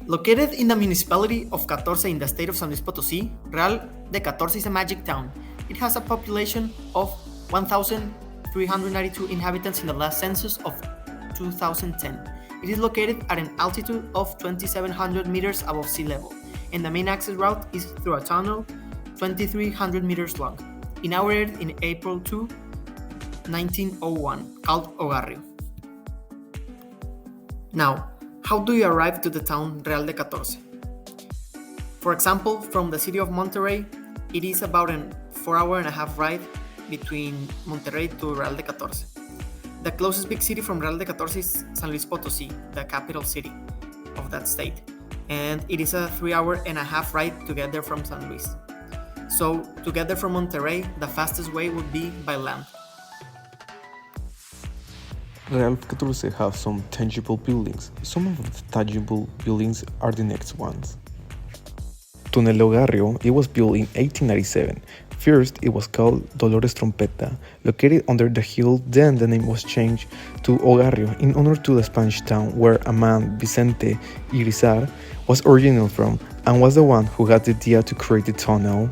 Located in the municipality of Catorce in the state of San Luis Potosí, Real de Catorce is a magic town. It has a population of 1,392 inhabitants in the last census of 2010. It is located at an altitude of 2,700 meters above sea level, and the main access route is through a tunnel 2,300 meters long, inaugurated in April 2, 1901, called Ogarrio. Now, how do you arrive to the town Real de Catorce? For example, from the city of Monterrey, it is about a 4-hour-and-a-half ride between Monterrey to Real de Catorce. The closest big city from Real de Catorce is San Luis Potosí, the capital city of that state, and it is a 3-hour-and-a-half ride to get there from San Luis. So, to get there from Monterrey, the fastest way would be by land. Real Catorce have some tangible buildings. Some of the tangible buildings are the next ones. Túnel Ogarrio, it was built in 1897. First, it was called Dolores Trompeta, located under the hill. Then the name was changed to Ogarrio in honor to the Spanish town where a man, Vicente Irizar, was original from and was the one who had the idea to create the tunnel.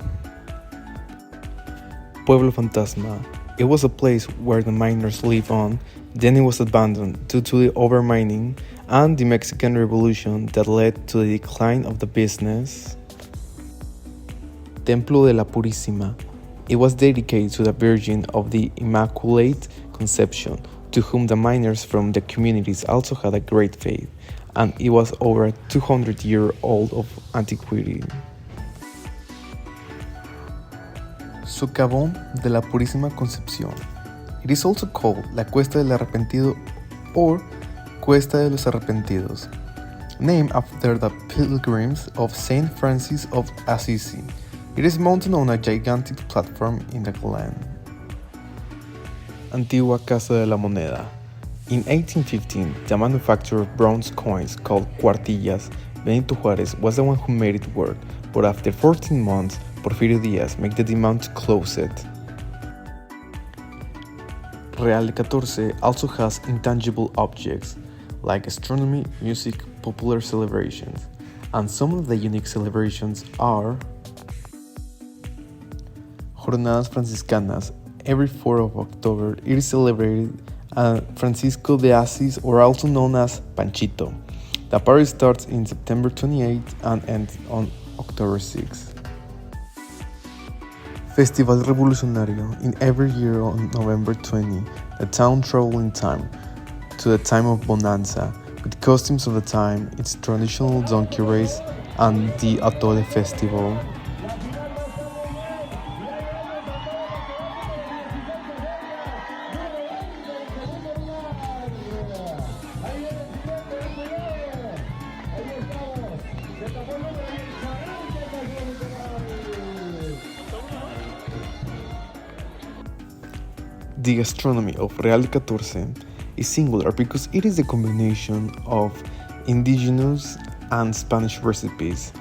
Pueblo Fantasma, it was a place where the miners lived on. Then it was abandoned due to the overmining and the Mexican Revolution that led to the decline of the business. Templo de la Purísima, it was dedicated to the Virgin of the Immaculate Conception, to whom the miners from the communities also had a great faith, and it was over 200 years old of antiquity. Socavón de la Purísima Concepción. It is also called La Cuesta del Arrepentido or Cuesta de los Arrepentidos, named after the pilgrims of Saint Francis of Assisi. It is mounted on a gigantic platform in the glen. Antigua Casa de la Moneda. In 1815, the manufacturer of bronze coins called cuartillas, Benito Juárez, was the one who made it work, but after 14 months, Porfirio Díaz made the demand to close it. Real de Catorce also has intangible objects like astronomy, music, popular celebrations, and some of the unique celebrations are Jornadas Franciscanas. Every 4th of October, it is celebrated Francisco de Asís, or also known as Panchito. The party starts in September 28 and ends on October 6. Festival Revolucionario. In every year on November 20, the town travels in time to the time of Bonanza, with costumes of the time, its traditional donkey race, and the Atole Festival. The gastronomy of Real de Catorce is singular because it is a combination of indigenous and Spanish recipes.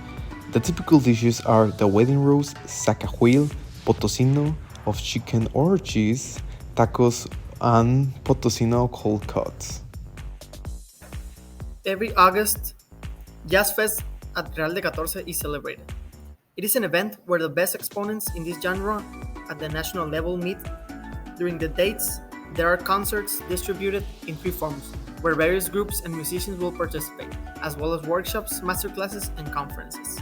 The typical dishes are the wedding roast, zacahuil, potosino of chicken or cheese, tacos, and potosino cold cuts. Every August, Jazz Fest at Real de Catorce is celebrated. It is an event where the best exponents in this genre at the national level meet. During the dates, there are concerts distributed in 3 forms, where various groups and musicians will participate, as well as workshops, masterclasses, and conferences.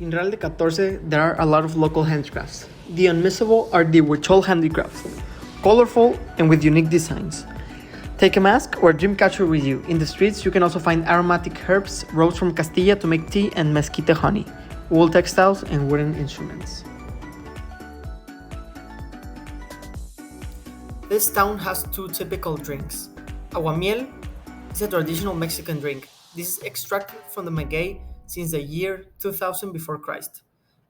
In Real de Catorce, there are a lot of local handicrafts. The unmissable are the Huichol handicrafts, colorful and with unique designs. Take a mask or a dream catcher with you. In the streets, you can also find aromatic herbs, rose from Castilla to make tea, and mezquite honey, wool textiles, and wooden instruments. This town has 2 typical drinks. Aguamiel is a traditional Mexican drink. This is extracted from the maguey since the year 2000 before Christ,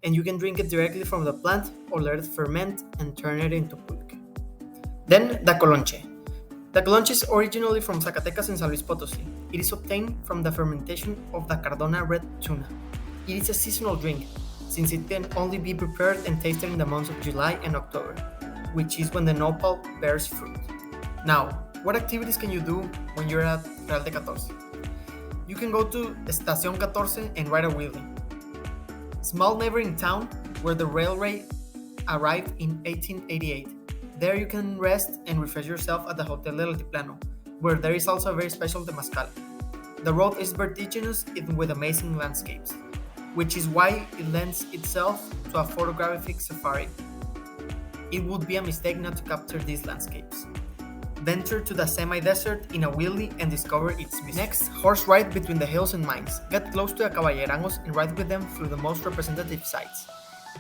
and you can drink it directly from the plant or let it ferment and turn it into pulque. Then the colonche. The colonche is originally from Zacatecas and San Luis Potosí. It is obtained from the fermentation of the Cardona red tuna. It is a seasonal drink, since it can only be prepared and tasted in the months of July and October, which is when the nopal bears fruit. Now, what activities can you do when you're at Real de Catorce? You can go to Estación Catorce and ride a wheelie. Small neighboring town where the railway arrived in 1888. There you can rest and refresh yourself at the Hotel del Altiplano, where there is also a very special temazcal. The road is vertiginous with amazing landscapes, which is why it lends itself to a photographic safari. It would be a mistake not to capture these landscapes. Venture to the semi-desert in a wheelie and discover its mystery. Next, horse ride between the hills and mines. Get close to the caballerangos and ride with them through the most representative sites.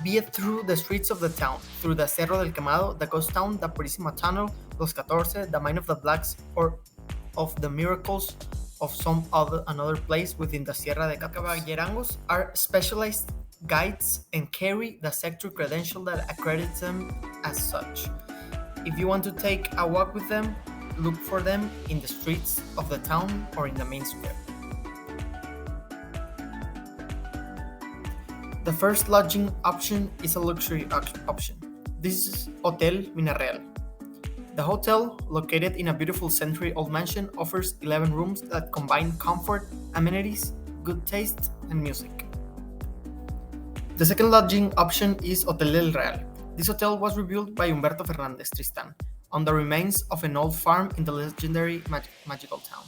Be it through the streets of the town, through the Cerro del Quemado, the ghost town, the Purísima Tunnel, Los Catorce, the Mine of the Blacks, or of the miracles of another place within the Sierra de Catorce. Caballerangos are specialized guides and carry the sector credential that accredits them as such. If you want to take a walk with them, look for them in the streets of the town or in the main square. The first lodging option is a luxury option. This is Hotel Minareal. The hotel, located in a beautiful century-old mansion, offers 11 rooms that combine comfort, amenities, good taste, and music. The second lodging option is Hotel del Real. This hotel was rebuilt by Humberto Fernández Tristan on the remains of an old farm in the legendary magical town.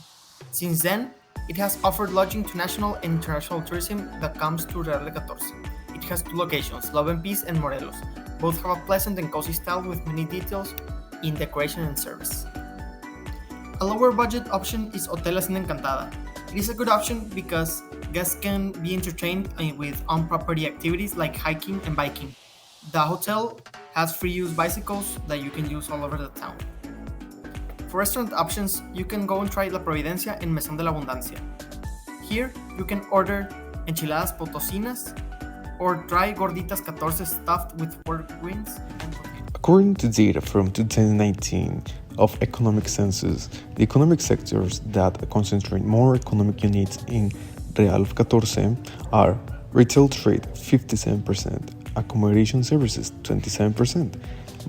Since then, it has offered lodging to national and international tourism that comes to Real de Catorce. It has two locations, Love and Peace and Morelos. Both have a pleasant and cozy style with many details in decoration and service. A lower budget option is Hotel Hacienda Encantada. It is a good option because guests can be entertained with on-property activities like hiking and biking. The hotel has free-use bicycles that you can use all over the town. For restaurant options, you can go and try La Providencia and Mesón de la Abundancia. Here, you can order enchiladas potosinas or try gorditas catorce stuffed with pork wings and tortillas. According to data from 2019 of Economic Census, the economic sectors that concentrate more economic units in Real of Catorce are retail trade 57%, accommodation services 27%,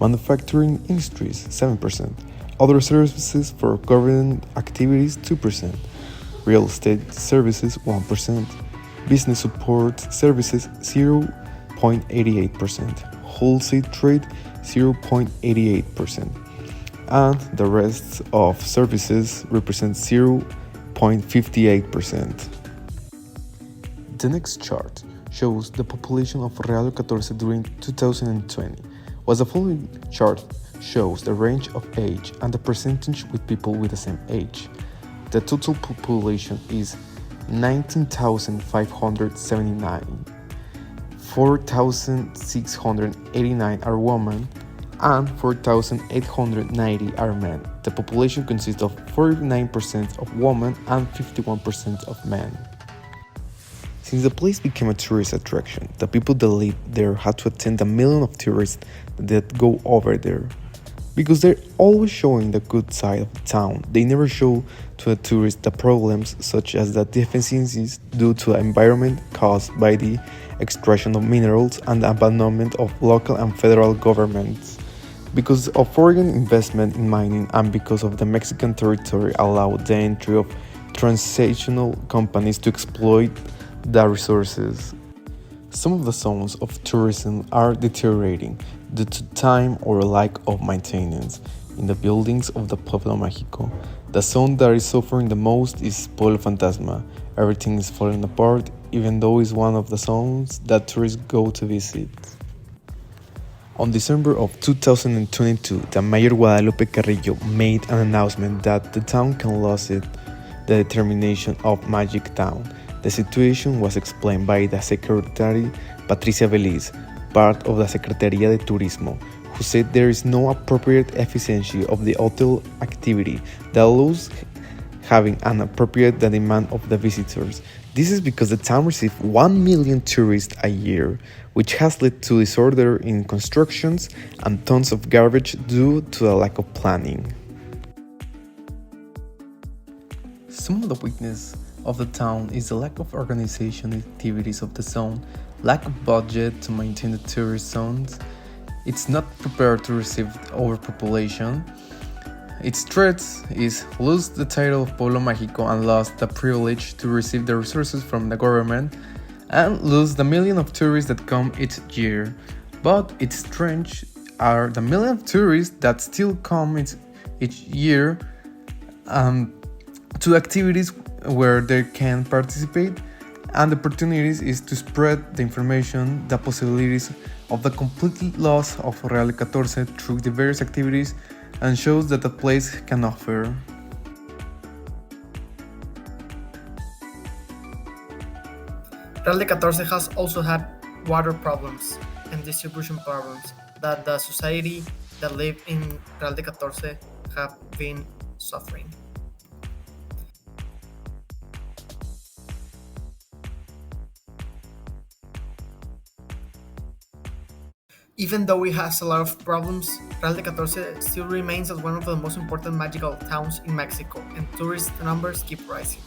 manufacturing industries 7%, other services for government activities 2%, real estate services 1%, business support services 0.88%, wholesale trade 0.88%, and the rest of services represent 0.58%. The next chart shows the population of Real de Catorce during 2020, while the following chart shows the range of age and the percentage with people with the same age. The total population is 19,579. 4,689 are women and 4,890 are men. The population consists of 49% of women and 51% of men. Since the place became a tourist attraction, the people that live there had to attend a million of tourists that go over there. Because they're always showing the good side of the town, they never show to a tourist the problems such as the deficiencies due to the environment caused by the extraction of minerals and the abandonment of local and federal governments. Because of foreign investment in mining and because of the Mexican territory allowed the entry of transnational companies to exploit the resources. Some of the zones of tourism are deteriorating due to time or lack of maintenance in the buildings of the Pueblo Mágico. The zone that is suffering the most is Pueblo Fantasma. Everything is falling apart, even though it's one of the zones that tourists go to visit. On December of 2022, the Mayor Guadalupe Carrillo made an announcement that the town can lose it, the determination of Magic Town. The situation was explained by the Secretary Patricia Beliz, part of the Secretaría de Turismo, who said there is no appropriate efficiency of the hotel activity that allows having an appropriate the demand of the visitors. This is because the town receives 1 million tourists a year, which has led to disorder in constructions and tons of garbage due to a lack of planning. Some of the weakness of the town is the lack of organization activities of the zone, lack of budget to maintain the tourist zones. It's not prepared to receive overpopulation. Its threats is lose the title of Pueblo Mágico and lost the privilege to receive the resources from the government, and lose the million of tourists that come each year. But its strengths are the million of tourists that still come each year to activities where they can participate, and the opportunities is to spread the information, the possibilities of the complete loss of Real de Catorce through the various activities, and shows that the place can offer. Real de Catorce has also had water problems and distribution problems that the society that live in Real de Catorce have been suffering. Even though it has a lot of problems, Real de Catorce still remains as one of the most important magical towns in Mexico, and tourist numbers keep rising.